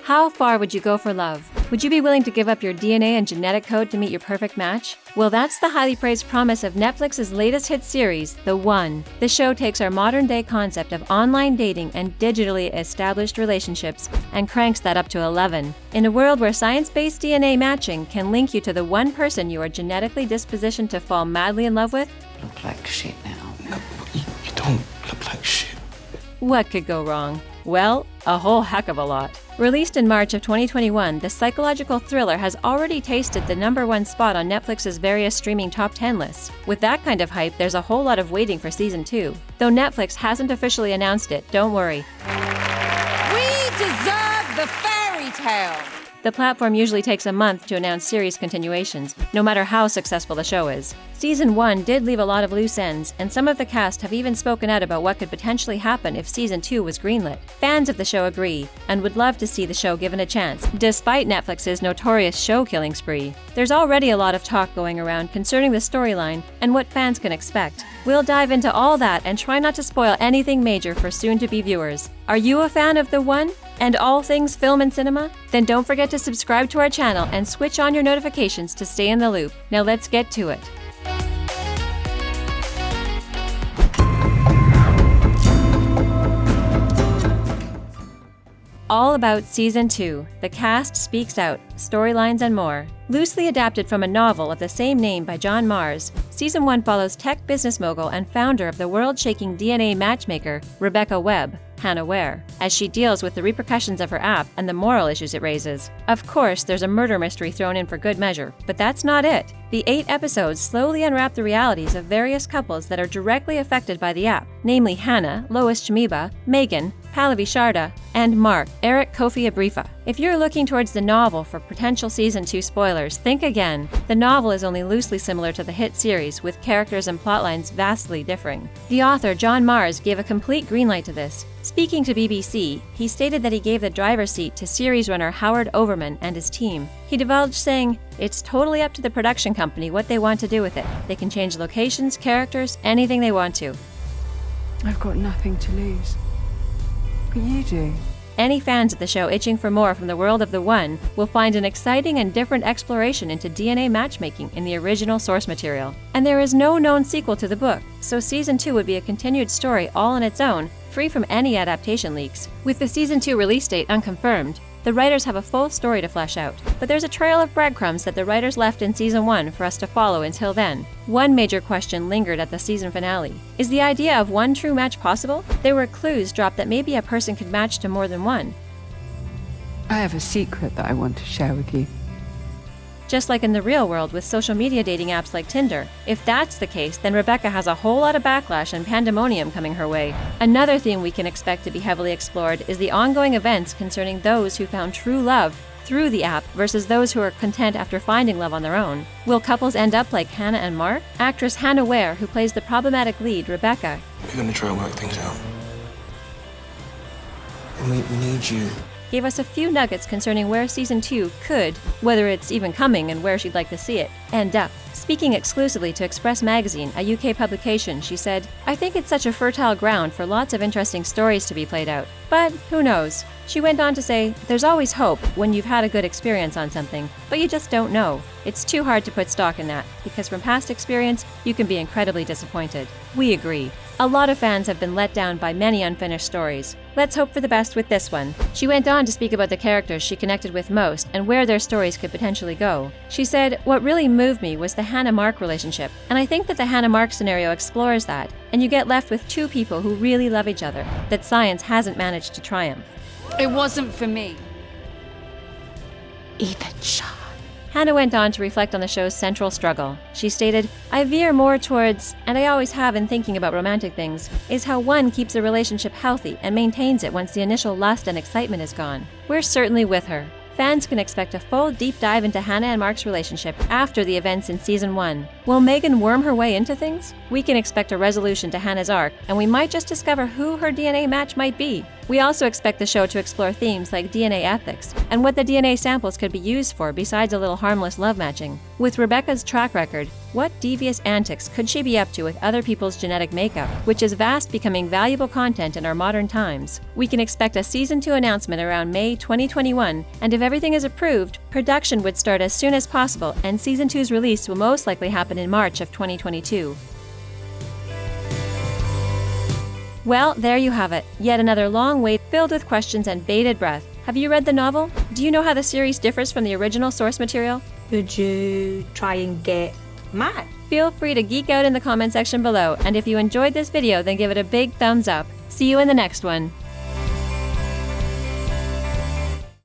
How far would you go for love? Would you be willing to give up your DNA and genetic code to meet your perfect match? Well, that's the highly praised promise of Netflix's latest hit series, The One. The show takes our modern-day concept of online dating and digitally established relationships and cranks that up to 11. In a world where science-based DNA matching can link you to the one person you are genetically dispositioned to fall madly in love with, Look like shit now. No, you don't look like shit. what could go wrong? Well, a whole heck of a lot. Released in March of 2021, the psychological thriller has already tasted the #1 spot on Netflix's various streaming top 10 lists. With that kind of hype, there's a whole lot of waiting for season 2. Though Netflix hasn't officially announced it, don't worry. We deserve the fairy tale. The platform usually takes a month to announce series continuations, no matter how successful the show is. Season 1 did leave a lot of loose ends, and some of the cast have even spoken out about what could potentially happen if Season 2 was greenlit. Fans of the show agree, and would love to see the show given a chance, despite Netflix's notorious show-killing spree. There's already a lot of talk going around concerning the storyline and what fans can expect. We'll dive into all that and try not to spoil anything major for soon-to-be viewers. Are you a fan of The One? And all things film and cinema? Then don't forget to subscribe to our channel and switch on your notifications to stay in the loop. Now let's get to it. All about Season 2, the cast speaks out, storylines and more. Loosely adapted from a novel of the same name by John Mars, Season 1 follows tech business mogul and founder of the world-shaking DNA matchmaker, Rebecca Webb, Hannah Ware, as she deals with the repercussions of her app and the moral issues it raises. Of course, there's a murder mystery thrown in for good measure, but that's not it. The 8 episodes slowly unwrap the realities of various couples that are directly affected by the app, namely Hannah, Lois Chamiba, Megan, Pallavi Sharda, and Mark, Eric Kofi-Abrefa. If you're looking towards the novel for potential Season 2 spoilers, think again. The novel is only loosely similar to the hit series, with characters and plotlines vastly differing. The author, John Mars, gave a complete greenlight to this. Speaking to BBC, he stated that he gave the driver's seat to series runner Howard Overman and his team. He divulged saying, "It's totally up to the production company what they want to do with it. They can change locations, characters, anything they want to." I've got nothing to lose. But you do. Any fans of the show itching for more from the world of The One will find an exciting and different exploration into DNA matchmaking in the original source material. And there is no known sequel to the book, so Season 2 would be a continued story all on its own, free from any adaptation leaks. With the Season 2 release date unconfirmed, the writers have a full story to flesh out, but there's a trail of breadcrumbs that the writers left in Season 1 for us to follow until then. One major question lingered at the season finale. Is the idea of one true match possible? There were clues dropped that maybe a person could match to more than one. I have a secret that I want to share with you. Just like in the real world with social media dating apps like Tinder. If that's the case, then Rebecca has a whole lot of backlash and pandemonium coming her way. Another theme we can expect to be heavily explored is the ongoing events concerning those who found true love through the app versus those who are content after finding love on their own. Will couples end up like Hannah and Mark? Actress Hannah Ware, who plays the problematic lead, Rebecca, We're gonna try and work things out. We need you. gave us a few nuggets concerning where Season 2 could, whether it's even coming and where she'd like to see it, end up. Speaking exclusively to Express Magazine, a UK publication, she said, "I think it's such a fertile ground for lots of interesting stories to be played out. But who knows?" She went on to say, "There's always hope when you've had a good experience on something, but you just don't know. It's too hard to put stock in that, because from past experience, you can be incredibly disappointed." We agree. A lot of fans have been let down by many unfinished stories. Let's hope for the best with this one. She went on to speak about the characters she connected with most and where their stories could potentially go. She said, "What really moved me was the Hannah-Mark relationship, and I think that the Hannah-Mark scenario explores that, and you get left with two people who really love each other, that science hasn't managed to triumph." It wasn't for me. EpicShow. Hannah went on to reflect on the show's central struggle. She stated, "I veer more towards, and I always have in thinking about romantic things, is how one keeps a relationship healthy and maintains it once the initial lust and excitement is gone." We're certainly with her. Fans can expect a full deep dive into Hannah and Mark's relationship after the events in Season 1. Will Megan worm her way into things? We can expect a resolution to Hannah's arc, and we might just discover who her DNA match might be. We also expect the show to explore themes like DNA ethics and what the DNA samples could be used for besides a little harmless love matching. With Rebecca's track record, what devious antics could she be up to with other people's genetic makeup, which is fast becoming valuable content in our modern times? We can expect a Season 2 announcement around May 2021, and if everything is approved, production would start as soon as possible, and Season 2's release will most likely happen in March of 2022. Well, there you have it. Yet another long wait filled with questions and bated breath. Have you read the novel? Do you know how the series differs from the original source material? Would you try and get mad? Feel free to geek out in the comment section below, and if you enjoyed this video, then give it a big thumbs up. See you in the next one.